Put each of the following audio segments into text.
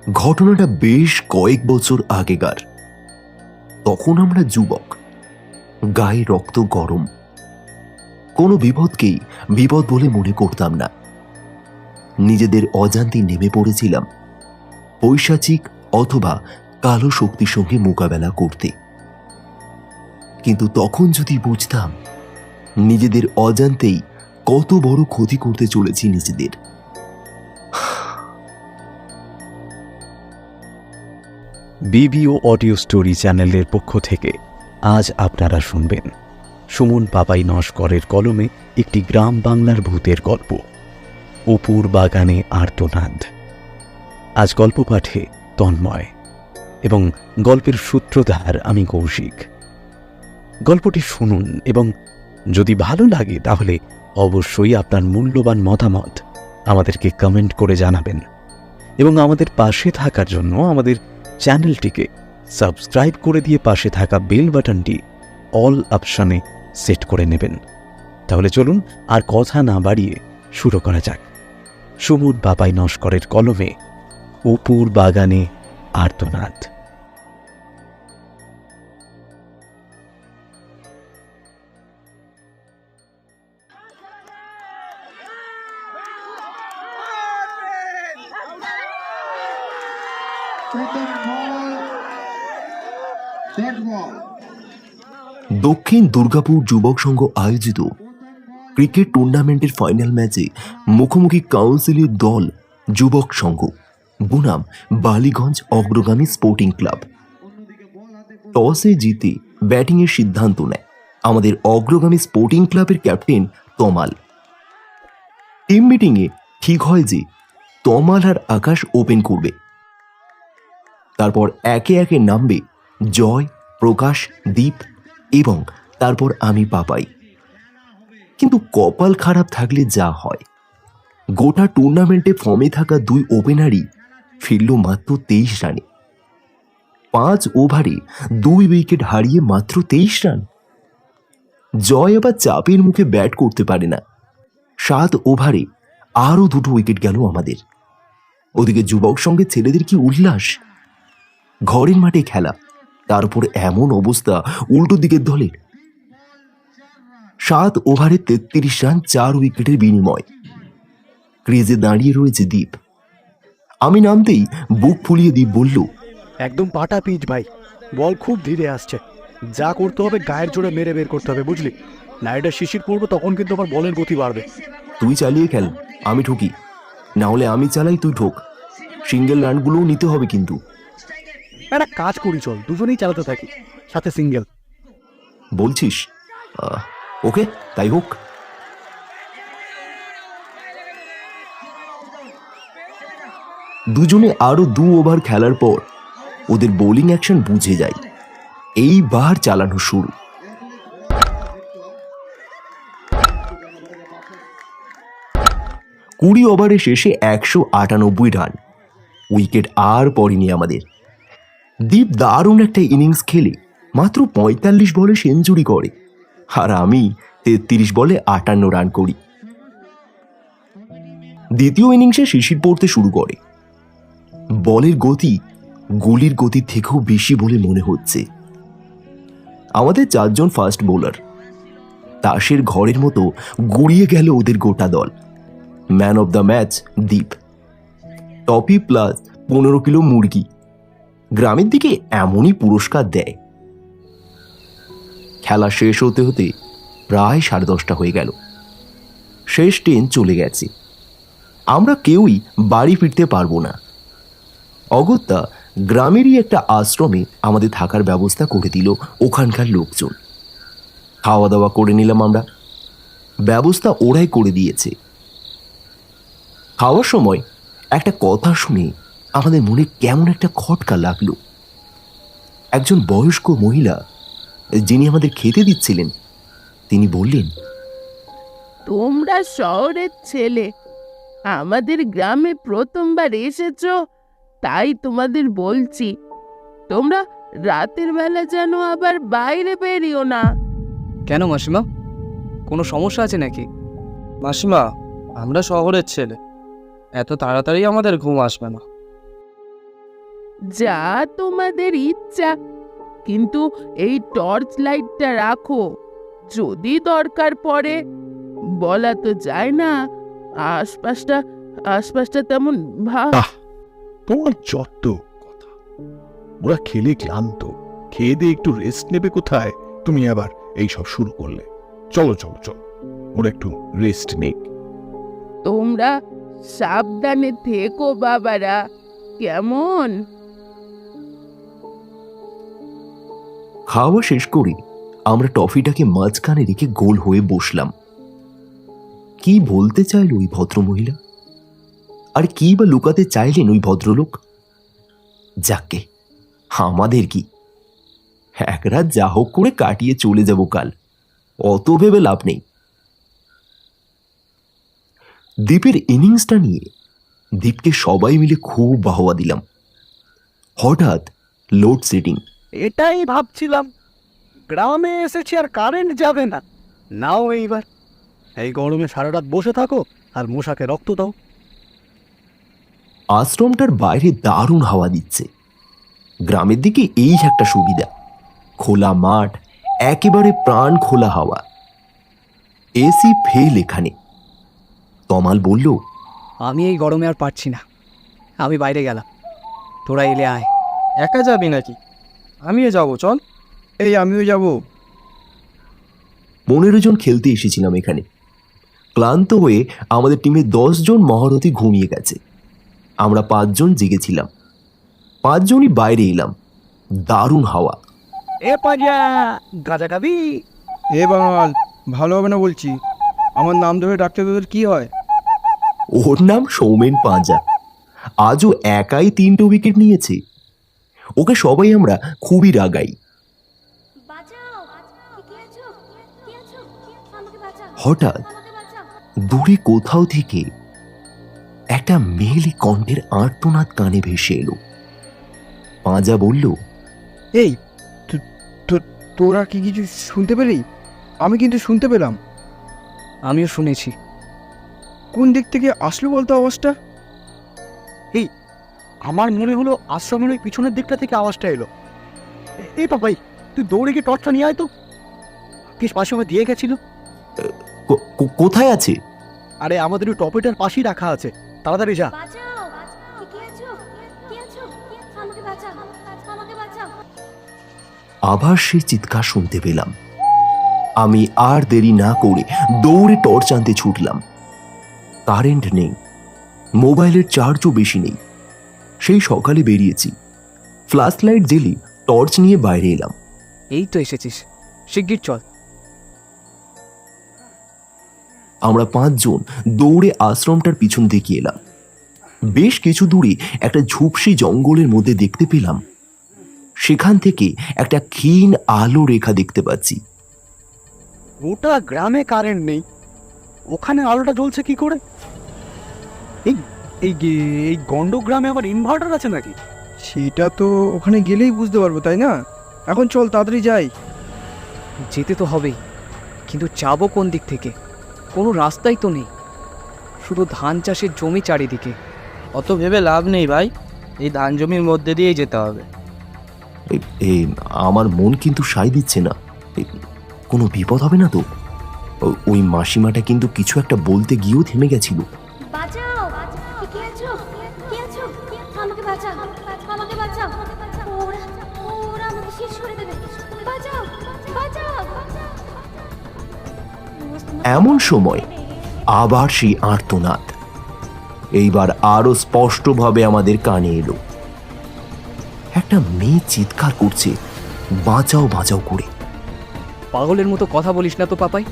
ঘটনাটা বেশ কয়েক বছর আগেকার। তখন আমরা যুবক, গায়ে রক্ত গরম, কোনো বিপদকেই বিপদ বলে মনে করতাম না। নিজেদের অজান্তে নেমে পড়েছিলাম পৈশাচিক অথবা কালো শক্তির সঙ্গে মোকাবেলা করতে। কিন্তু তখন যদি বুঝতাম নিজেদের অজান্তেই কত বড় ক্ষতি করতে চলেছি নিজেদের। বিবিও অডিও স্টোরি চ্যানেলের পক্ষ থেকে আজ আপনারা শুনবেন সুমন পাপাই নস্করের কলমে একটি গ্রাম বাংলার ভূতের গল্প, অপুর বাগানে আর্তনাদ। আজ গল্প পাঠে তন্ময় এবং গল্পের সূত্রধার আমি কৌশিক। গল্পটি শুনুন এবং যদি ভালো লাগে তাহলে অবশ্যই আপনার মূল্যবান মতামত আমাদেরকে কমেন্ট করে জানাবেন এবং আমাদের পাশে থাকার জন্য আমাদের চ্যানেলটিকে সাবস্ক্রাইব করে দিয়ে পাশে থাকা বেল বাটনটি অল অপশনে সেট করে নেবেন। তাহলে চলুন আর কথা না বাড়িয়ে শুরু করা যাক সুমন পাপাই নস্করের কলমে অপুর বাগানে আর্তনাদ। দক্ষিণ দুর্গাপুর যুবক সংঘ আয়োজিত ক্রিকেট টুর্নামেন্টের ফাইনাল ম্যাচে মুখোমুখি কাউন্সিলের দল যুবক সংঘ বনাম বালিগঞ্জ অগ্রগামী স্পোর্টিং ক্লাব। টসে জিতে ব্যাটিংয়ের সিদ্ধান্ত নেয় আমাদের অগ্রগামী স্পোর্টিং ক্লাবের ক্যাপ্টেন তমাল। টিম মিটিংয়ে ঠিক হয় যে তমাল আর আকাশ ওপেন করবে, তারপর একে একে নামবে জয়, প্রকাশ, দীপ এবং তারপর আমি পাপাই। কিন্তু কপাল খারাপ থাকলে যা হয়, গোটা টুর্নামেন্টে ফর্মে থাকা দুই ওপেনারই ফিরল মাত্র 23 রানে। 5 ওভারে 2 উইকেট হারিয়ে মাত্র 23 রান। জয় আবার চাপের মুখে ব্যাট করতে পারে না। 7 ওভারে আরও 2 উইকেট গেল আমাদের। ওদিকে যুবক সঙ্গে ছেলেদের কি উল্লাস! ঘরের মাঠে খেলা, তার উপর এমন অবস্থা উল্টো দিকের দলের। 7 ওভারে 33 রান, 4 উইকেটের বিনিময়। ক্রিজে দাঁড়িয়ে রয়েছে দীপ। আমি নামতেই বুক ফুলিয়ে দীপ বলল, একদম পাটা পিচ ভাই, বল খুব ধীরে আসছে, যা করতে হবে গায়ের জোরে মেরে বের করতে হবে, বুঝলি? নাইটে শিশির পড়বো, তখন কিন্তু আমার বলের গতি বাড়বে। তুই চালিয়ে খেল, আমি ঠকি, না হলে আমি চালাই তুই ঠোক। সিঙ্গেল রানগুলোও নিতে হবে কিন্তু। একটা কাজ করি, চল দুজনেই চালাতে থাকি, সাথে সিঙ্গেল। বলছিস? ওকে, তাই হোক। দুজনে আরো 2 ওভার খেলার পর ওদের বোলিং অ্যাকশন বুঝে যায়। এইবার চালানো শুরু। কুড়ি ওভারে শেষে 198 রান। উইকেট আর পড়েনি আমাদের। দীপ দারুণ একটা ইনিংস খেলে মাত্র 45 বলে সেঞ্চুরি করে, আর আমি 33 বলে 58 রান করি। দ্বিতীয় ইনিংসে শিশির পড়তে শুরু করে। বলের গতি গুলির গতির থেকেও বেশি বলে মনে হচ্ছে। আমাদের 4 জন ফাস্ট বোলার। তাসের ঘরের মতো গুড়িয়ে গেল ওদের গোটা দল। Man of the match Deep. টপি প্লাস 15 কিলো মুরগি। গ্রামের দিকে এমনই পুরস্কার দেয়। খেলা শেষ হতে হতে প্রায় 10:30 হয়ে গেল। শেষ ট্রেন চলে গেছে। আমরা কেউই বাড়ি ফিরতে পারবো না। অগত্যা গ্রামেরই একটা আশ্রমে আমাদের থাকার ব্যবস্থা করে দিল ওখানকার লোকজন। খাওয়া দাওয়া করে নিলাম আমরা। ব্যবস্থা ওরাই করে দিয়েছে। খাওয়ার সময় একটা কথা শুনে আমাদের মনে কেমন একটা খটকা লাগলো। একজন বয়স্ক মহিলা যিনি আমাদের খেতে দিচ্ছিলেন, তিনি বললেন, তোমরা শহরের ছেলে, আমাদের গ্রামে প্রথমবার এসেছো, তাই তোমাদের বলছি, তোমরা রাতের বেলা যেন আবার বাইরে বেরিও না। কেন মাসিমা, কোনো সমস্যা আছে নাকি? মাসিমা, আমরা শহরের ছেলে, এত তাড়াতাড়ি আমাদের ঘুম আসবে না। যা তোমাদের ইচ্ছা, কিন্তু এই টর্চ লাইটটা রাখো, যদি দরকার পড়ে। বলা তো যায় না, আশপাশটা আশপাশটা তেমন আহ! তোমার যত কথা। ওরা খেলে ক্লান্ত, খেয়ে দিয়ে একটু রেস্ট নেবে কোথায়, তুমি আবার এই সব শুরু করলে। চলো চলো চলো, ওরা একটু রেস্ট নেক। তোমরা সাবধানে থেকো বাবারা, কেমন? খাওয়া শেষ করে আমরা টফিটাকে মাঝখানে রেখে গোল হয়ে বসলাম। কি বলতে চাইল ওই ভদ্রমহিলা, আর কি বা লুকাতে চাইলেন ওই ভদ্রলোক? যাকে আমাদের কি, এক রাত যা হোক করে কাটিয়ে চলে যাব কাল, অত ভেবে লাভ নেই। দীপের ইনিংসটা নিয়ে দীপকে সবাই মিলে খুব বাহবা দিলাম। হঠাৎ লোডশেডিং। এটাই ভাবছিলাম, গ্রামে এসেছি আর কারেন্ট যাবে না। নাও এইবার এই গরমে সারা রাত বসে থাকো আর মশাকে রক্ত দাও। আশ্রমটার বাইরে দারুণ হাওয়া দিচ্ছে। গ্রামের দিকে এই একটা সুবিধা, খোলা মাঠ, একেবারে প্রাণ খোলা হাওয়া। এসি ফেল এখানে। তমাল বলল, আমি এই গরমে আর পারছি না, আমি বাইরে গেলাম, তোরা এলে আয়। একা যাবি নাকি? আমিও যাব, চল। এই আমিও যাব। 15 জন খেলতে এসেছিলাম এখানে। ক্লান্ত হয়ে আমাদের টিমে 10 জন মহারথী ঘুমিয়ে গেছে। আমরা 5 জন জেগেছিলাম। 5 জনই বাইরে এলাম। দারুণ হাওয়া। এ পাজা, গাঁজা খাবি? এ বাঙাল, ভালো হবে না বলছি। আমার নাম ধরে ডাকতে তোদের কি হয়? ওর নাম সৌমেন পাঁজা। আজও একাই 3টে উইকেট নিয়েছে। ওকে সবাই আমরা খুবই রাগাই। হঠাৎ দূরে কোথাও থেকে একটা মেয়েলি কণ্ঠের আর্তনাদ কানে ভেসে এলো। পাঁজা বলল, এই তোরা কি কিছু শুনতে পেলি? আমি কিন্তু শুনতে পেলাম। আমিও শুনেছি। কোন দিক থেকে আসলো বলতো আওয়াজটা? আমার মনে হলো আশ্রমের ওই পিছনের দিকটা থেকে আওয়াজটা এলো। এই পাপাই, তুই দৌড়ে গিয়ে টর্চটা নিয়ে আয় তো। কি পাশে আমার দিয়ে গেছিল? কোথায় আছে? আরে আমাদের ওই টপেটার পাশেই রাখা আছে, তাড়াতাড়ি যা। আবার সেই চিৎকার শুনতে পেলাম। আমি আর দেরি না করে দৌড়ে টর্চ আনতে ছুটলাম। কারেন্ট নেই, মোবাইলের চার্জও বেশি নেই। সেই সকালে বেরিয়েছি। ফ্ল্যাশ লাইট জ্বেলে টর্চ নিয়ে বাইরে এলাম। এই তো এসেছিস, শিগগির চল। আমরা 5 জন দৌড়ে আশ্রমটার পিছন দিকে এলাম। বেশ কিছু দূরে একটা ঝুপসি জঙ্গলের মধ্যে দেখতে পেলাম, সেখান থেকে একটা ক্ষীণ আলো রেখা দেখতে পাচ্ছি। গোটা গ্রামে কারেন্ট নেই, ওখানে আলোটা জ্বলছে কি করে? এই এই এই গন্ড গ্রামে আবার ইনভার্টার আছে নাকি? সেটা তো ওখানে গেলেই বুঝতে পারবো, তাই না? এখন চল, তাড়াতাড়ি যাই। যেতে তো হবেই, কিন্তু যাবো কোন দিক থেকে? কোনো রাস্তাই তো নেই, শুধু ধান চাষের জমি চারিদিকে। অত ভেবে লাভ নেই ভাই, এই ধান জমির মধ্যে দিয়েই যেতে হবে। আমার মন কিন্তু সায় দিচ্ছে না। কোনো বিপদ হবে না তো? ওই মাসিমাটা কিন্তু কিছু একটা বলতে গিয়েও থেমে গেছিল। এমন সময় আবার সেই আর্তনাদ এইবার আরো স্পষ্টভাবে আমাদের কানে এলো। একটা মেয়ে চিৎকার করছে, বাঁচাও বাঁচাও করে। পাগলের মতো কথা বলিস না তো পাপাই,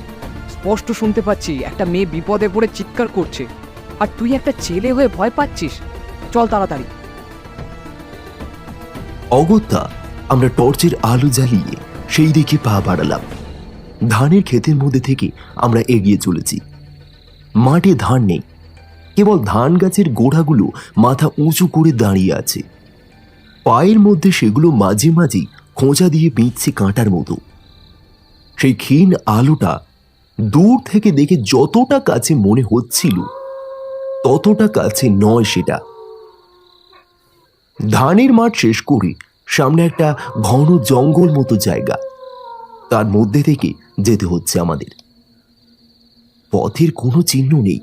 স্পষ্ট শুনতে পাচ্ছি একটা মেয়ে বিপদে পড়ে চিৎকার করছে, আর তুই একটা ছেলে হয়ে ভয় পাচ্ছিস। চল তাড়াতাড়ি। অগত্যা আমরা টর্চের আলো জ্বালিয়ে সেই দিকে পা বাড়ালাম। ধানের ক্ষেতের মধ্যে থেকে আমরা এগিয়ে চলেছি। মাঠে ধান নেই, কেবল ধান গাছের গোড়াগুলো মাথা উঁচু করে দাঁড়িয়ে আছে। পায়ের মধ্যে সেগুলো মাঝে মাঝে খোঁচা দিয়ে বিঁধছে কাঁটার মতো। সেই ক্ষীণ আলোটা দূর থেকে দেখে যতটা কাছে মনে হচ্ছিল, ততটা কাছে নয় সেটা। ধানের মাঠ শেষ করে সামনে একটা ঘন জঙ্গল মতো জায়গা, তার মধ্যে থেকে যেতে হচ্ছে আমাদের। পথের কোনো চিহ্ন নেই।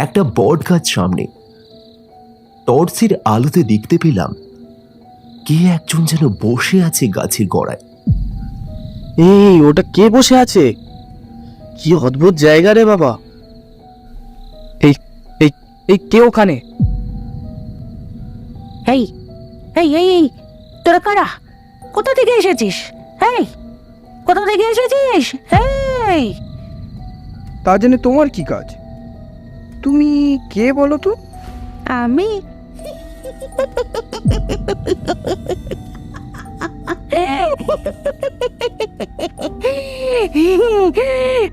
একটা বট গাছ সামনে। টর্চের আলোতে দেখতে পেলাম কে একজন যেন বসে আছে গাছের গোড়ায়। এই ওটা কে বসে আছে? কি অদ্ভুত জায়গা রে বাবা। এই কে ওখানে? এই এই এই এই তোরা কারা? কোথা থেকে এসেছিস? এই কোথা থেকে এসেছিস? এই তা জেনে তোমার কি কাজ? তুমি কে বলো তো? আমি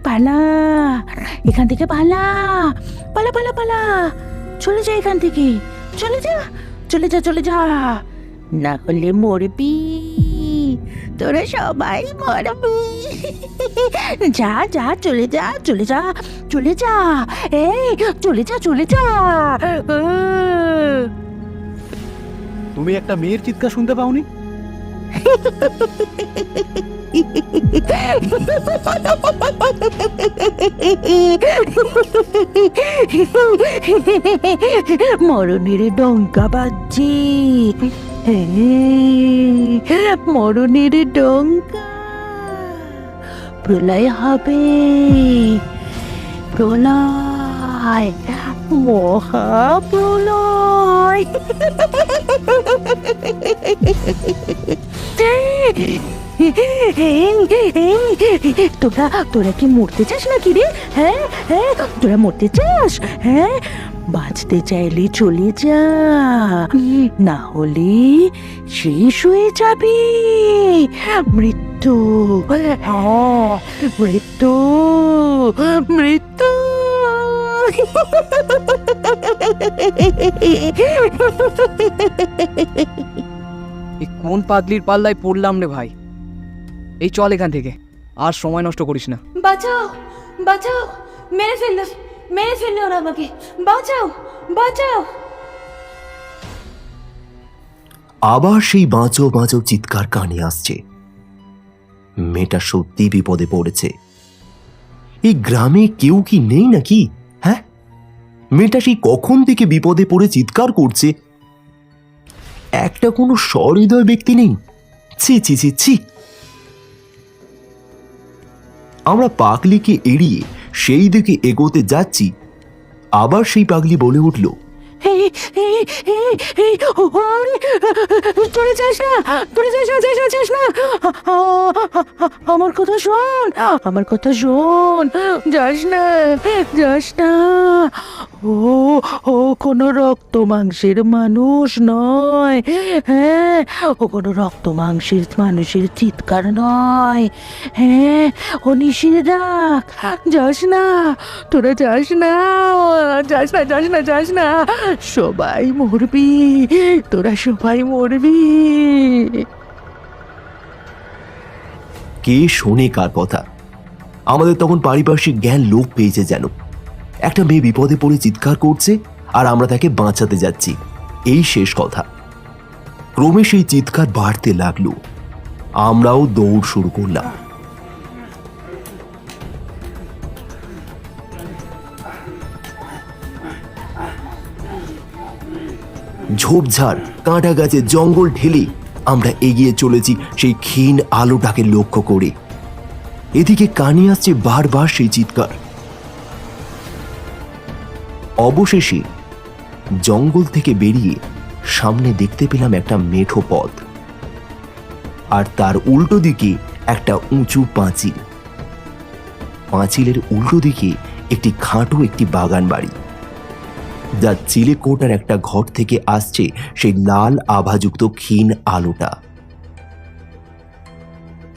পালা, এখান থেকে পালা, পালা পালা পালা, চলে যা এখান থেকে, চলে যা চলে যা চলে যা, না হলে মরবি, তোরা সবাই মরবি। যা যা চলে যা চলে যা চলে যা, এই চলে যা চলে যা। তুমি একটা মেয়ের চিৎকার শুনতে পাওনি? মরণের ডঙ্কা বাজছে, মরণের ডঙ্কা। প্রলয় হবে, প্রলয়, মহাপ্রলয়। তোরা তোরা কি মরতে চাস নাকি রে? হ্যাঁ হ্যাঁ, তোরা মরতে চাস? হ্যাঁ, বাঁচতে চাইলে চলে যা, না হলে শেষ হয়ে যাবে। মৃত্যু, হ্যাঁ মৃত্যু, মৃত্যু। এই কোন পাগলির পাল্লায় পড়লাম রে ভাই। এই চল এখান থেকে, আর সময় নষ্ট করিস না। বাঁচাও বাঁচাও, মেরে ফেললো, মেরে ফেললো ওরা আমাকে, বাঁচাও বাঁচাও। আবার সেই বাঁচো বাঁচো চিৎকার কানে আসছে। মেয়েটা সত্যি বিপদে পড়েছে। এই গ্রামে কেউ কি নেই নাকি? হ্যাঁ, মেয়েটা সেই কখন থেকে বিপদে পড়ে চিৎকার করছে। একটা কোনো সহৃদয় ব্যক্তি নেই? ছি ছি ছি ছি। আমরা পাগলিকে এড়িয়ে সেই দিকে এগোতে যাচ্ছি, আবার সেই পাগলি বলে উঠল, তোরে যাস না, তোরে যাস না, যাস না, যাস না। আমার কথা শোন, আমার কথা শোন, যাস না, যাস না। ও ও কোনো রক্ত মাংসের মানুষ নয়। হ্যাঁ, ও কোনো রক্ত মাংসের মানুষের চিৎকার নয়। হ্যাঁ, ও নিশির ডাক। যাস না, তোরা যাস না, যাস না, যাস না, যাস না। সবাই মরবি, তোরা সবাই মরবি। কে শোনে কার কথা? আমাদের তখন পারিপার্শ্বিক জ্ঞান লোপ পেয়েছে যেন। একটা মেয়ে বিপদে পড়ে চিৎকার করছে আর আমরা তাকে বাঁচাতে যাচ্ছি, এই শেষ কথা। ক্রমে সেই চিৎকার বাড়তে লাগলো, আমরাও দৌড় শুরু করলাম। ঝোপঝাড়, কাঁটা গাছে, জঙ্গল ঢেলে আমরা এগিয়ে চলেছি সেই ক্ষীণ আলোটাকে লক্ষ্য করে। এদিকে কানে আসছে বারবার সেই চিৎকার। অবশেষে জঙ্গল থেকে বেরিয়ে সামনে দেখতে পেলাম একটা মেঠো পথ, আর তার উল্টো দিকে একটা উঁচু পাঁচিল। পাঁচিলের উল্টো দিকে একটি খাটো একটি বাগান বাড়ি, যার চিলে কোটার একটা ঘর থেকে আসছে সেই লাল আভাযুক্ত ক্ষীণ আলোটা।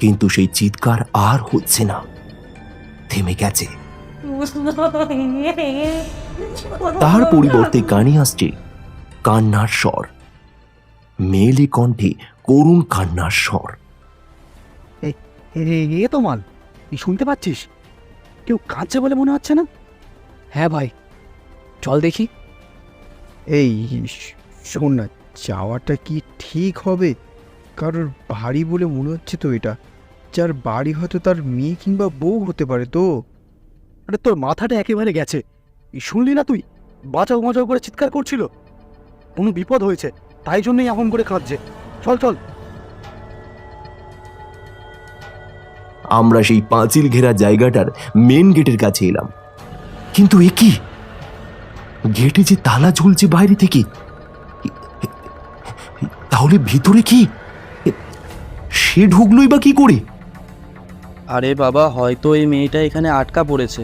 কিন্তু সেই চিৎকার আর হচ্ছে না, থেমে গেছে। তার পরিবর্তে কানে আসছে কান্নার স্বর, মেয়েলি কণ্ঠে করুণ কান্নার স্বর। এ তো মাল, তুই শুনতে পাচ্ছিস? কেউ কাঁদছে বলে মনে হচ্ছে না? হ্যাঁ ভাই, চল দেখি। এই শোন না, যাওয়াটা কি ঠিক হবে? কারোর বাড়ি বলে মনে হচ্ছে তো এটা। যার বাড়ি হয়তো তার মেয়ে কিংবা বউ হতে পারে তো। আরে তোর মাথাটা একেবারে গেছে। শুনলি না তুই? বাঁচাও বাঁচাও করে চিৎকার করছিল। কোনো বিপদ হয়েছে, তাই জন্যই এমন করে কাঁদছে। চল চল। আমরা সেই পাঁচিল ঘেরা জায়গাটার মেন গেটের কাছে এলাম, কিন্তু এ কি? গেটে যে তালা ঝুলছে বাইরে থেকে, তাহলে ভিতরে কি? সে ঢুকলোই বা কি করে? আরে বাবা, হয়তো এই মেয়েটা এখানে আটকা পড়েছে,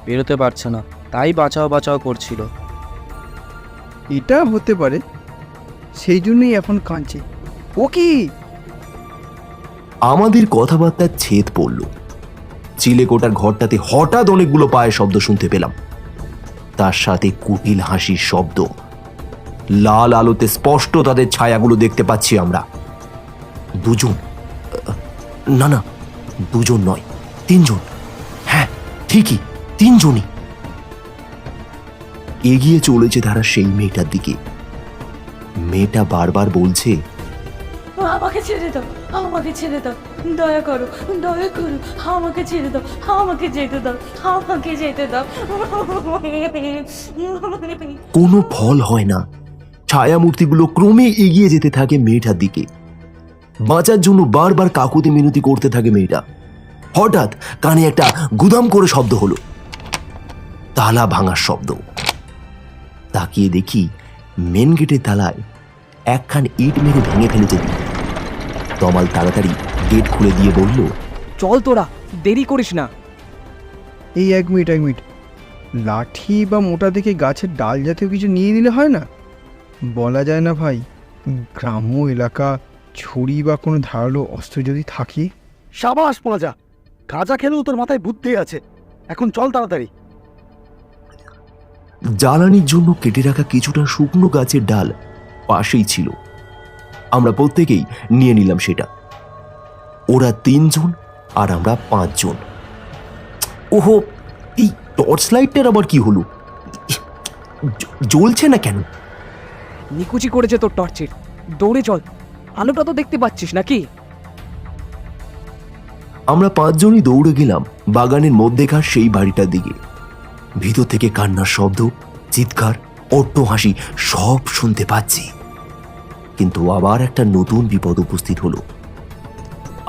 বেরোতে পারছে না, তাই বাঁচাও বাঁচাও করছিল। এটা হতে পারে, সেই জন্যই এখন কাঁদছে। ও কি? আমাদের কথাবার্তার ছেদ পড়ল। চিলেকোটার ঘরটাতে হঠাৎ অনেকগুলো পায়ের শব্দ শুনতে পেলাম, তার সাথে কুটিল হাসির শব্দ। লাল আলোতে স্পষ্ট তাদের ছায়াগুলো দেখতে পাচ্ছি আমরা। দুজন, না না, দুজন নয়, তিনজন। হ্যাঁ ঠিকই, তিনজনই। এগিয়ে চলেছে তারা সেই মেয়েটার দিকে। মেয়েটা বারবার বলছে, আমাকে ছেড়ে দাও, আমাকে ছেড়ে দাও, দয়া করো, দয়া করো, আমাকে ছেড়ে দাও, আমাকে যেতে দাও, আমাকে যেতে দাও। কোনো ফল হয় না। ছায়ামূর্তিগুলো ক্রমে এগিয়ে যেতে থাকে মেয়েটার দিকে। বাঁচার জন্য বারবার কাকুতি মিনতি করতে থাকে মেয়েটা। হঠাৎ কানে একটা গুদাম করে শব্দ হলো, তালা ভাঙার শব্দ। তাকিয়ে দেখি মেন গেটের তালায় একখান ইট মেরে ভেঙে ফেলেছে। তমাল তাড়াতাড়ি গেট খুলে দিয়ে বলল, চল তোরা, দেরি করিস না। এই এক মিনিট, লাঠি বা মোটা দেখে গাছের ডাল জাতীয় কিছু নিয়ে নিলে হয় না? বলা যায় না ভাই, গ্রাম্য এলাকা, ছুরি বা কোনো ধারালো অস্ত্র যদি থাকে। সাবাস পজা, গাঁজা খেলেও তোর মাথায় বুদ্ধি আছে। এখন চল তাড়াতাড়ি। জ্বালানির জন্য কেটে রাখা কিছুটা শুকনো গাছের ডাল পাশেই ছিল। আমরা প্রত্যেকেই নিয়ে নিলাম সেটা। ওরা তিনজন আর আমরা পাঁচজন। ওহো, এই টর্চ লাইটটার আবার কি হলো? জ্বলছে না কেন? নিকুচি করেছে তোর টর্চের। দৌড়ে চল, আলোটা তো দেখতে পাচ্ছিস নাকি? আমরা পাঁচজনই দৌড়ে গেলাম বাগানের মধ্যেকার সেই বাড়িটার দিকে। ভিতর থেকে কান্নার শব্দ, চিৎকার, অট্টহাসি সব শুনতে পাচ্ছি। কিন্তু আবার একটা নতুন বিপদ উপস্থিত হলো।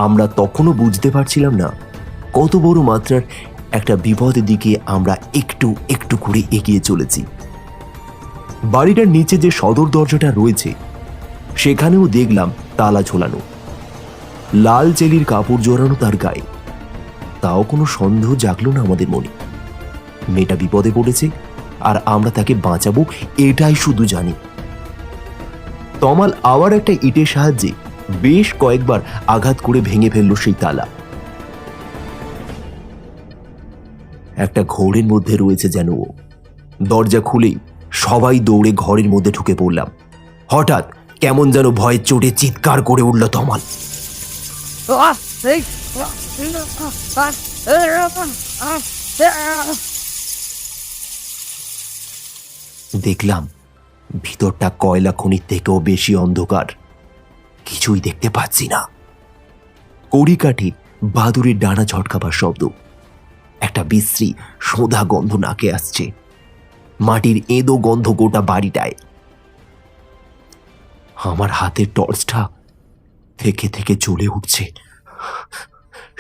আমরা তখনও বুঝতে পারছিলাম না কত বড় মাত্রার একটা বিপদের দিকে আমরা একটু একটু করে এগিয়ে চলেছি। বাড়িটার নিচে যে সদর দরজাটা রয়েছে সেখানেও দেখলাম তালা ঝোলানো, লাল চেলির কাপড় জড়ানো তার গায়ে। তাও কোনো সন্দেহ জাগলো না আমাদের মনে। মেয়েটা বিপদে পড়েছে আর আমরা তাকে বাঁচাবো, এটাই শুধু জানি। তমাল আবার একটা ইটের সাহায্যে বেশ কয়েকবার আঘাত করে ভেঙে ফেললো সেই তালা। একটা ঘোরের মধ্যে রয়েছে যেন ও। দরজা খুলেই সবাই দৌড়ে ঘরের মধ্যে ঢুকে পড়লাম। হঠাৎ কেমন যেন ভয়ের চোটে চিৎকার করে উঠল তমাল। দেখলাম ভিতরটা কয়লা খনির থেকেও বেশি অন্ধকার, কিছুই দেখতে পাচ্ছি না। কড়ি কাঠে বাদুড়ের ডানা ঝটকাবার শব্দ, একটা বিশ্রী সোঁদা গন্ধ নাকে আসছে, মাটির এঁদো গন্ধ গোটা বাড়িটায়। আমার হাতের টর্চটা থেকে থেকে জ্বলে উঠছে।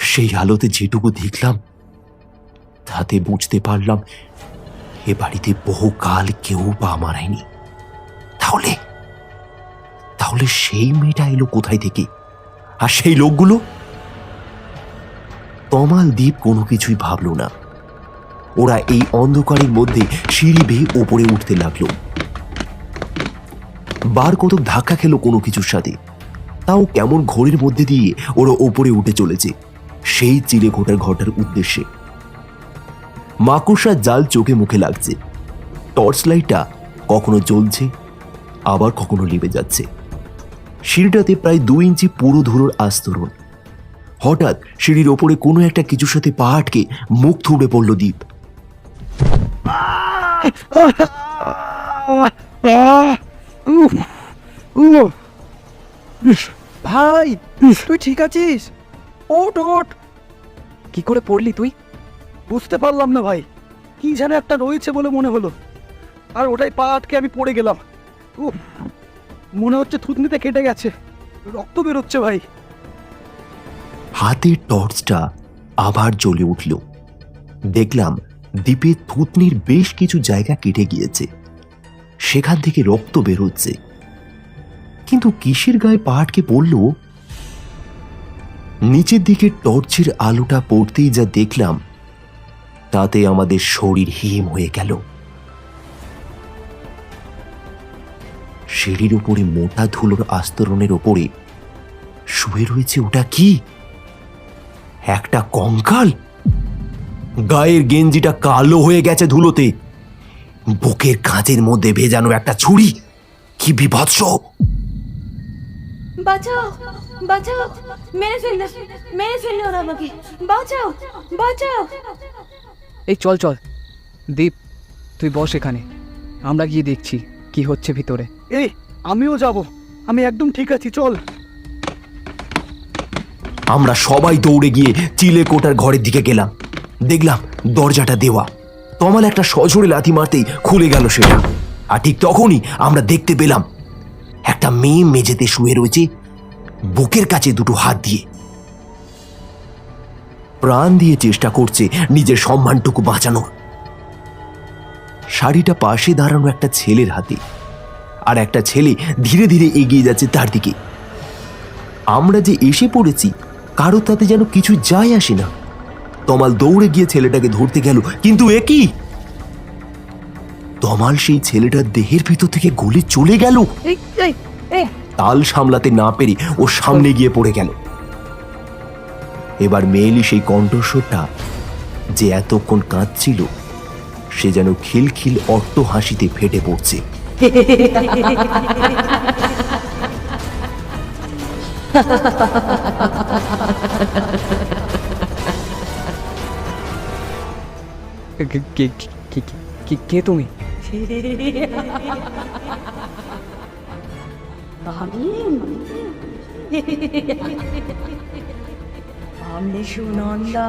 সেই আলোতে যেটুকু দেখলাম তাতে বুঝতে পারলাম এ বাড়িতে বহুকাল কেউ পা মারায়নি। তাহলে তাহলে সেই মেয়েটা এলো কোথায় থেকে? আর সেই লোকগুলো? তমাল দ্বীপ কোনো কিছুই ভাবল না। ওরা এই অন্ধকারের মধ্যে সিঁড়ি বেয়ে ওপরে উঠতে লাগলো। বার কত ধাক্কা খেলো কোনো কিছুর সাথে, তাও কেমন ঘোরের মধ্যে দিয়ে ওরা ওপরে উঠে চলেছে সেই চিলেকোটার ঘরটার উদ্দেশ্যে। মাকড়সার জাল চোখে মুখে লাগছে। টর্চ লাইটটা কখনো জ্বলছে আবার কখনো লিবে যাচ্ছে। সিঁড়িটাতে প্রায় 2 ইঞ্চি পুরো ধুলোর আস্তরণ। হঠাৎ সিঁড়ির ওপরে কোনো একটা কিছুর সাথে পা আটকে মুখ থুবড়ে পড়ল দ্বীপ। ভাই তুই ঠিক আছিস? ওঠ ওঠ। কি করে পড়লি তুই? বুঝতে পারলাম না ভাই, কি যেন একটা রয়েছে বলে মনে হলো, আর ওটাই পা আটকে আমি পড়ে গেলাম। উফ, মনে হচ্ছে থুতনিতে কেটে গেছে, রক্ত বেরোচ্ছে ভাই। হাতের টর্চটা আবার জ্বলে উঠল। দেখলাম দ্বীপের থুতনির বেশ কিছু জায়গা কেটে গিয়েছে, সেখান থেকে রক্ত বেরোচ্ছে। কিন্তু কিসের গায়ে পা আটকে পড়ল? নিচের দিকে টর্চের আলোটা পড়তেই যা দেখলাম, তাতে আমাদের শরীর হিম হয়ে গেল। সিঁড়ির উপরে মোটা ধুলোর আস্তরণের ওপরে শুয়ে রয়েছে, ওটা কি? একটা কঙ্কাল। গায়ের গেঞ্জিটা কালো হয়ে গেছে ধুলোতে, বুকের কাঁচের মধ্যে ভেজানো একটা ছুরি। কি বিভৎস! বাঁচাও বাঁচাও, মেরে ফেললো ওরা আমাকে, বাঁচাও বাঁচাও। এই চল চল দীপ, তুই বস এখানে, আমরা গিয়ে দেখছি কি হচ্ছে ভিতরে। এই আমিও যাব, আমি একদম ঠিক আছি, চল। আমরা সবাই দৌড়ে গিয়ে চিলেকোটার ঘরের দিকে গেলাম। দেখলাম দরজাটা দেওয়া। তমাল একটা সজোরে লাথি মারতেই খুলে গেল সেটা। আর ঠিক তখনই আমরা দেখতে পেলাম একটা মেয়ে মেঝেতে শুয়ে রয়েছে, বুকের কাছে দুটো হাত দিয়ে। প্রাণ দিয়ে চেষ্টা করছে নিজের সম্মানটুকু বাঁচানোর। শাড়িটা পাশে দাঁড়ানো একটা ছেলের হাতে, আর একটা ছেলে ধীরে ধীরে এগিয়ে যাচ্ছে তার দিকে। আমরা যে এসে পড়েছি কারো তাতে যেন কিছু যায় আসে না। তমাল দৌড়ে গিয়ে ছেলেটাকে ধরতে গেল, কিন্তু এ কি? তমাল সেই ছেলেটার দেহের ভিতর থেকে গলে চলে গেল। তাল সামলাতে না পেরে ও সামনে গিয়ে পড়ে গেল। এবার মেয়েলি সেই কণ্ঠস্বরটা যে এতক্ষণ কাঁদছিল, সে যেন খিলখিল অট্ট হাসিতে ফেটে পড়ছে। কে তুমি? আমি সুনন্দা।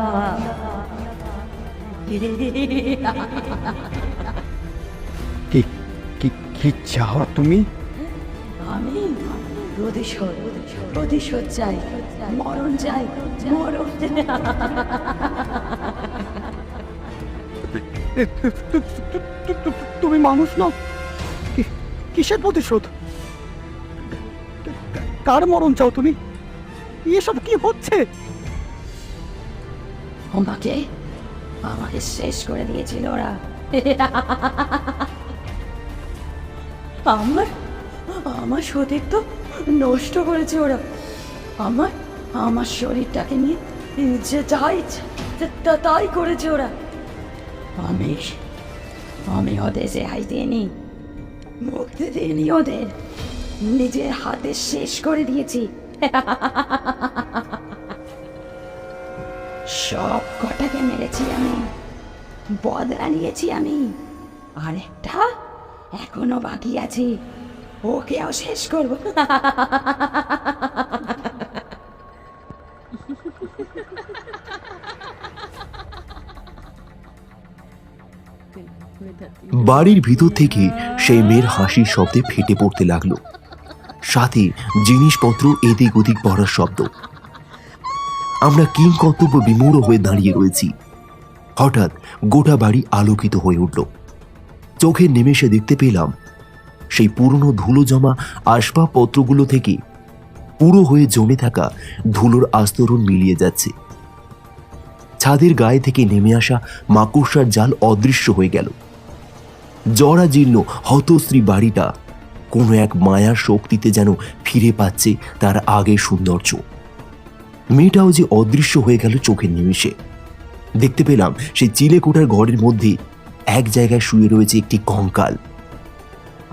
কি চাও তুমি? আমি প্রতিশোধ চাই, মরণ চাই, মরণ। তুমি মানুষ নও, কিসের প্রতিশোধ? কার মরণ চাও তুমি? এসব কি হচ্ছে? আমাকে শেষ করে দিয়েছিল ওরা। আমার সতীত্ব নষ্ট করেছে ওরা। আমার শরীরটাকে নিয়ে যে তাই করেছে ওরা। আমি ওদের রেহাই দিইনি, মুক্তি দিইনি ওদের, নিজের হাতে শেষ করে দিয়েছি। সব কটাকে মেরেছি আমি, বদলা নিয়েছি আমি। আরেকটা এখনো বাকি আছে, ওকেও শেষ করবো। বাড়ির ভিতর থেকে সেই মেয়ের হাসির শব্দে ফেটে পড়তে লাগলো, সাথে জিনিসপত্র এদিক ওদিক পড়ার শব্দ। আমরা কিংকর্তব্য বিমূঢ় হয়ে দাঁড়িয়ে রয়েছি। হঠাৎ গোটা বাড়ি আলোকিত হয়ে উঠল। চোখের নিমেষে দেখতে পেলাম সেই পুরনো ধুলো জমা আসবাবপত্রগুলো থেকে পুরো হয়ে জমে থাকা ধুলোর আস্তরণ মিলিয়ে যাচ্ছে। ছাদের গায়ে থেকে নেমে আসা মাকড়সার জাল অদৃশ্য হয়ে গেল। জরাজীর্ণ হতশ্রী বাড়িটা কোনো এক মায়ার শক্তিতে যেন ফিরে পাচ্ছে তার আগের সৌন্দর্য। মেয়েটাও যে অদৃশ্য হয়ে গেল চোখের নিমেষে। দেখতে পেলাম সেই চিলেকোঠার ঘরের মধ্যে এক জায়গায় শুয়ে রয়েছে একটি কঙ্কাল।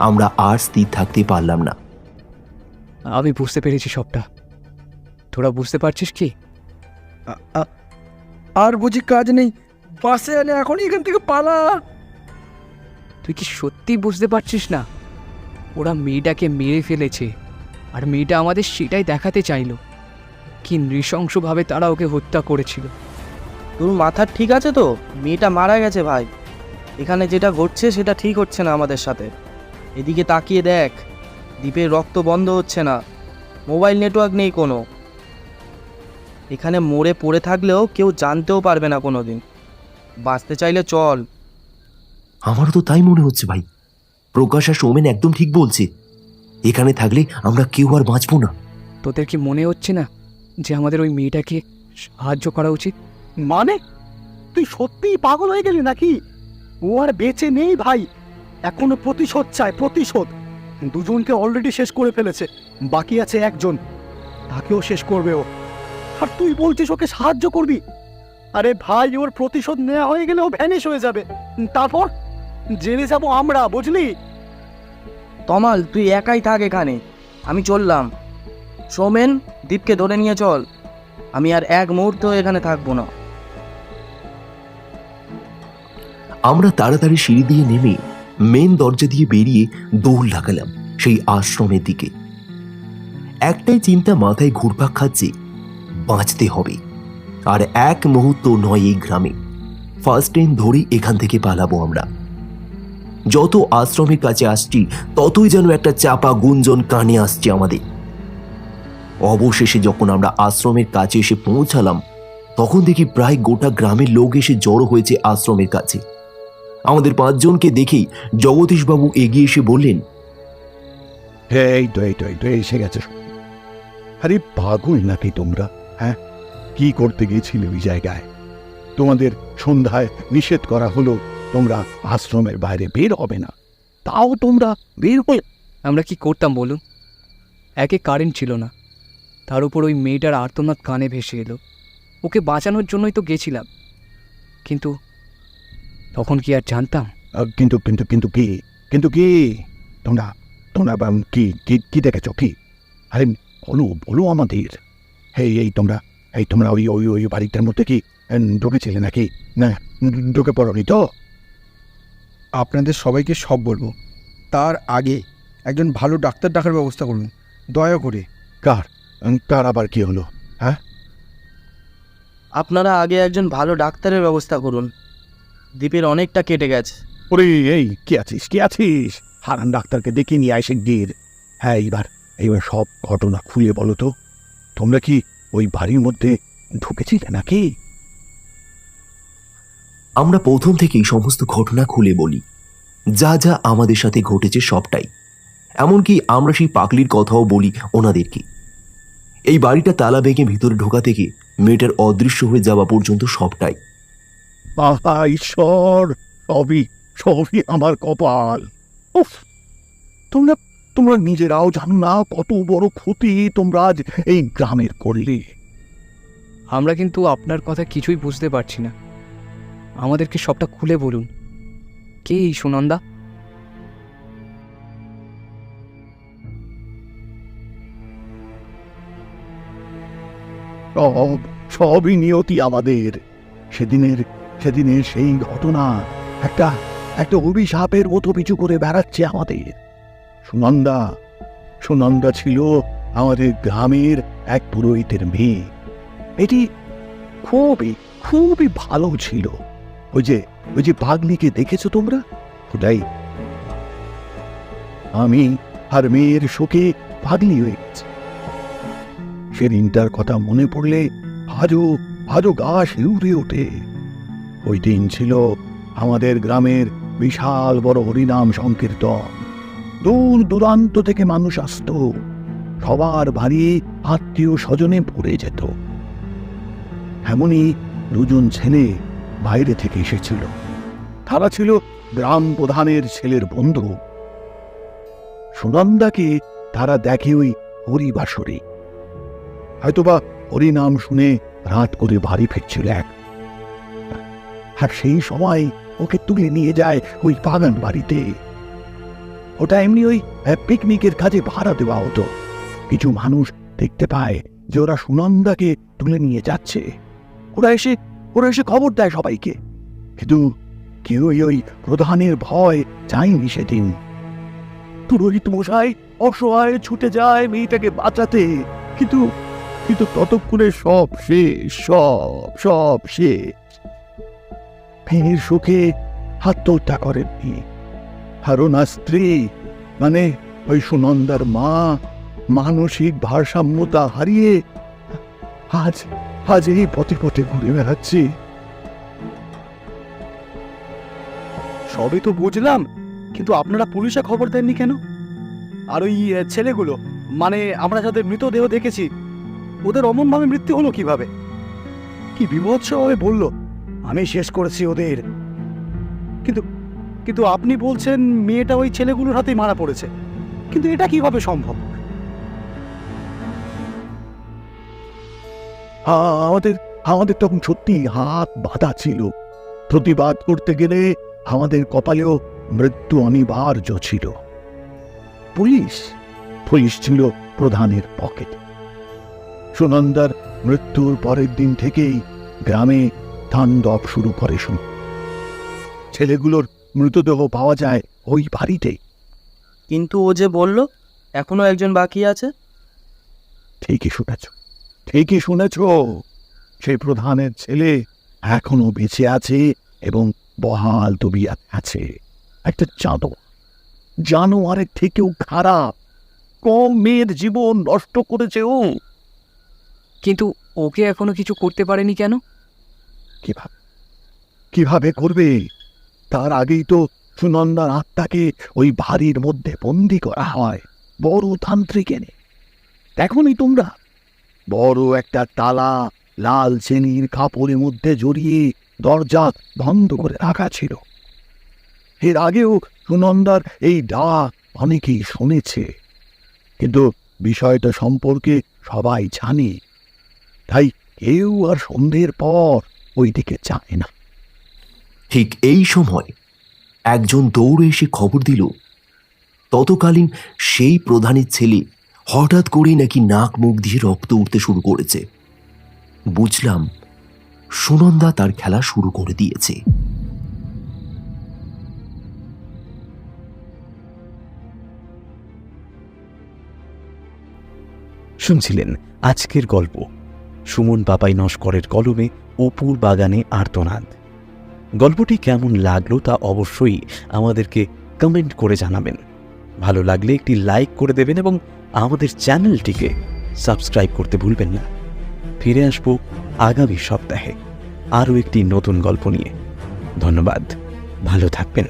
আমরা আর স্থির থাকতে পারলাম না। আমি বুঝতে পেরেছি সবটা, তোরা বুঝতে পারছিস কি? আর বুঝি কাজ নেই, বাসে এলে এখনই এখান থেকে পালা। তুই কি সত্যি বুঝতে পারছিস না? ওরা মেয়েটাকে মেরে ফেলেছে। আর মেয়েটা আমাদের সেটাই দেখাতে চাইলো কি নৃশংসভাবে তারা ওকে হত্যা করেছিল। তোর মাথার ঠিক আছে তো? মেয়েটা মারা গেছে ভাই। এখানে যেটা ঘটছে সেটা ঠিক হচ্ছে না আমাদের সাথে। এদিকে তাকিয়ে দেখ, দ্বীপের রক্ত বন্ধ হচ্ছে না, মোবাইল নেটওয়ার্ক নেই কোনো। এখানে মরে পড়ে থাকলেও কেউ জানতেও পারবে না কোনো দিন। বাঁচতে চাইলে চল। আমারও তো তাই মনে হচ্ছে ভাই। প্রকাশ আর সৌমেন একদম ঠিক বলছে। এখানে থাকলে আমরা কেউ আর বাঁচবো না। তোদের কি মনে হচ্ছে না যে আমাদের ওই মেয়েটাকে সাহায্য করা উচিত? মানে তুই সত্যিই পাগল হয়ে গেলি নাকি? ও আর বেঁচে নেই ভাই, এখনো প্রতিশোধ চায়, প্রতিশোধ। দুজনকে অলরেডি শেষ করে ফেলেছে, বাকি আছে একজন, তাকেও শেষ করবে ও। আর তুই বলছিস ওকে সাহায্য করবি? আরে ভাই, ওর প্রতিশোধ নেওয়া হয়ে গেলে ও ভ্যানিশ হয়ে যাবে, তারপর জেলে যাব আমরা, বুঝলি? তমাল, তুই একাই থাক এখানে, আমি চললাম। সৌমেন, দীপকে ধরে নিয়ে চল। আমি আর এক মুহূর্ত এখানে থাকবো না। আমরা তাড়াতাড়ি সিঁড়ি দিয়ে নেমে মেন দরজা দিয়ে বেরিয়ে দৌড় লাগালাম সেই আশ্রমের দিকে। একটাই চিন্তা মাথায় ঘুরপাক খাচ্ছে, বাঁচতে হবে। আর এক মুহূর্ত নয় এই গ্রামে। ফার্স্ট টাইম ধরেই এখান থেকে পালাবো আমরা। যত আশ্রমের কাছে আসছি ততই যেন একটা চাপা গুঞ্জন কানে আসছে আমাদের। অবশেষে যখন আমরা আশ্রমের কাছে এসে পৌঁছালাম, তখন দেখি প্রায় গোটা গ্রামের লোক এসে জড়ো হয়েছে আশ্রমের কাছে। আমাদের 5 জনকে দেখেই জগদীশবাবু এগিয়ে এসে বললেন, এই তো এসে গেছে। আরে পাগল নাকি তোমরা? হ্যাঁ, কি করতে গেছিলে ওই জায়গায়? তোমাদের সন্ধ্যায় নিষেধ করা হলো তোমরা আশ্রমের বাইরে বের হবে না, তাও তোমরা বের হয়ে। আমরা কি করতাম বলুন? একে কারেন্ট ছিল না, তার উপর ওই মেয়েটার আর্তনাদ কানে ভেসে এলো। ওকে বাঁচানোর জন্যই তো গেছিলাম, কিন্তু তখন কি আর জানতাম? কিন্তু কি তোমরা তোমরা কি কি দেখেছো? কি? আরে বলো আমাদের। এই তোমরা ওই বাড়িটার মধ্যে কি ঢুকেছিলে নাকি? না, ঢুকে পড়নি তো? আপনাদের সবাইকে সব বলবো, তার আগে একজন ভালো ডাক্তার ডাকার ব্যবস্থা করুন দয়া করে। কার আবার কি হলো? হ্যাঁ, আপনারা আগে একজন ভালো ডাক্তারের ব্যবস্থা করুন। দ্বীপের অনেকটা কেটে গেছে। ওরে এই কি আছিস? হারান ডাক্তারকে ডেকে নিয়ে আসে গিয়ে। হ্যাঁ, এইবার সব ঘটনা খুলে বলো তো। তোমরা কি ওই বাড়ির মধ্যে ঢুকেছিলে নাকি? আমরা প্রথম থেকেই সমস্ত ঘটনা খুলে বলি, যা যা আমাদের সাথে ঘটেছে সবটাই। এমনকি আমরা সেই পাগলির কথাও বলি ওনাদেরকে। এই বাড়িটা তালা ভেঙে ভিতরে ঢোকা থেকে মেয়েটার অদৃশ্য হয়ে যাওয়া পর্যন্ত সবটাই। ঈশ্বর, সবই আমার কপাল। উফ, তোমরা নিজেরাও জানো না কত বড় ক্ষতি তোমরা আজ এই গ্রামের করলে। আমরা কিন্তু আপনার কথা কিছুই বুঝতে পারছি না, আমাদেরকে সবটা খুলে বলুন। কে এই সুনন্দা? সবই নিয়তি আমাদের। সেদিনের সেই ঘটনা একটা অভিশাপের মতো পিছু করে বেড়াচ্ছে আমাদের। সুনন্দা ছিল আমাদের গ্রামের এক পুরোহিতের মেয়ে। এটি খুবই ভালো ছিল। ওই যে পাগলিকে দেখেছো তোমরা, ওটাই। আমি আর মেয়ের শোকে পাগলি হয়ে গেছি। সেদিনটার কথা মনে পড়লে আজও গা শিউরে ওঠে। ওই দিন ছিল আমাদের গ্রামের বিশাল বড় হরিনাম সংকীর্তন। দূর দূরান্ত থেকে মানুষ আসতো, সবার বাড়ি আত্মীয় স্বজনে ভরে যেত। এমনই 2 জন ছেলে বাইরে থেকে এসেছিল। তারা ছিল গ্রাম প্রধানের ছেলের বন্ধু। সুনন্দাকে তারা দেখে ওই হরিবাসরে। হয়তোবা হরিনাম শুনে রাত করে বাড়ি ফিরছিল আর সেই সময় ওকে তুলে নিয়ে যায় ওই বাগান বাড়িতে। ওটা এমনি ওই পিকনিকের কাজে ভাড়া দেওয়া হতো। কিছু মানুষ দেখতে পায় যে ওরা সুনন্দাকে তুলে নিয়ে যাচ্ছে। ওরা এসে খবর দেয় সবাইকে, কিন্তু কেউ ওই প্রধানের ভয় চায়নি সেদিন। পুরোহিত মশাই অসহায় ছুটে যায় মেয়েটাকে বাঁচাতে, কিন্তু কিন্তু ততক্ষণে সব শেষ, সব শেষ। মেয়ের সুখে আত্মহত্যা করেননি, আর ওনার স্ত্রী মানে ওই সুনন্দার মা মানসিক ভারসাম্যতা হারিয়ে আজ এই পথে পথে ঘুরে বেড়াচ্ছে। সবই তো বুঝলাম, কিন্তু আপনারা পুলিশে খবর দেননি কেন? আর ওই ছেলেগুলো, মানে আমরা যাদের মৃতদেহ দেখেছি, ওদের অমনভাবে মৃত্যু হলো কিভাবে? কি বিভৎসভাবে বলল, আমি শেষ করেছি ওদের। কিন্তু কিন্তু আপনি বলছেন মেয়েটা ওই ছেলেগুলোর হাতেই মারা পড়েছে, কিন্তু এটা কিভাবে সম্ভব? আমাদের তখন সত্যি হাত বাঁধা ছিল। প্রতিবাদ করতে গেলে আমাদের কপালেও মৃত্যু অনিবার্য ছিল। পুলিশ ছিল প্রধানের পকেটে। সুনন্দার মৃত্যুর পরের দিন থেকেই গ্রামে তাণ্ডব শুরু করে। ছেলেগুলোর মৃতদেহ পাওয়া যায় ওই বাড়িতেই। কিন্তু ও যে বলল এখনো একজন বাকি আছে। ঠিকই শুনেছ, সেই প্রধানের ছেলে এখনো বেঁচে আছে এবং বহাল তবিয়ত আছে। একটা জানোয়ারের থেকেও খারাপ, কম মেয়ের জীবন নষ্ট করেছে ও। কিন্তু ওকে এখনো কিছু করতে পারেনি কেন? কিভাবে করবে? তার আগেই তো সুনন্দার আত্মাকে ওই বাড়ির মধ্যে বন্দি করা হয় বড় তান্ত্রিক এনে। দেখোনি তোমরা, বড় একটা তালা লাল চেনির কাপড়ের মধ্যে জড়িয়ে দরজা বন্ধ করে রাখা ছিল। এর আগেও সুনন্দার এই ডাক অনেকেই শুনেছে, কিন্তু বিষয়টা সম্পর্কে সবাই জানে, তাই কেউ আর সন্ধ্যের পর ওই দিকে যায় না। ঠিক এই সময় একজন দৌড়ে এসে খবর দিল, ততকালীন সেই প্রধানের ছেলে হঠাৎ করেই নাকি নাক মুখ দিয়ে রক্ত উঠতে শুরু করেছে। বুঝলাম সুনন্দা তার খেলা শুরু করে দিয়েছে। শুনছিলেন আজকের গল্প সুমন পাপাই নস্করের কলমে অপুর বাগানে আর্তনাদ। গল্পটি কেমন লাগলো তা অবশ্যই আমাদেরকে কমেন্ট করে জানাবেন। ভালো লাগলে একটি লাইক করে দেবেন এবং আমাদের চ্যানেলটিকে সাবস্ক্রাইব করতে ভুলবেন না। ফিরে আসবো আগামী সপ্তাহে আরও একটি নতুন গল্প নিয়ে। ধন্যবাদ, ভালো থাকবেন।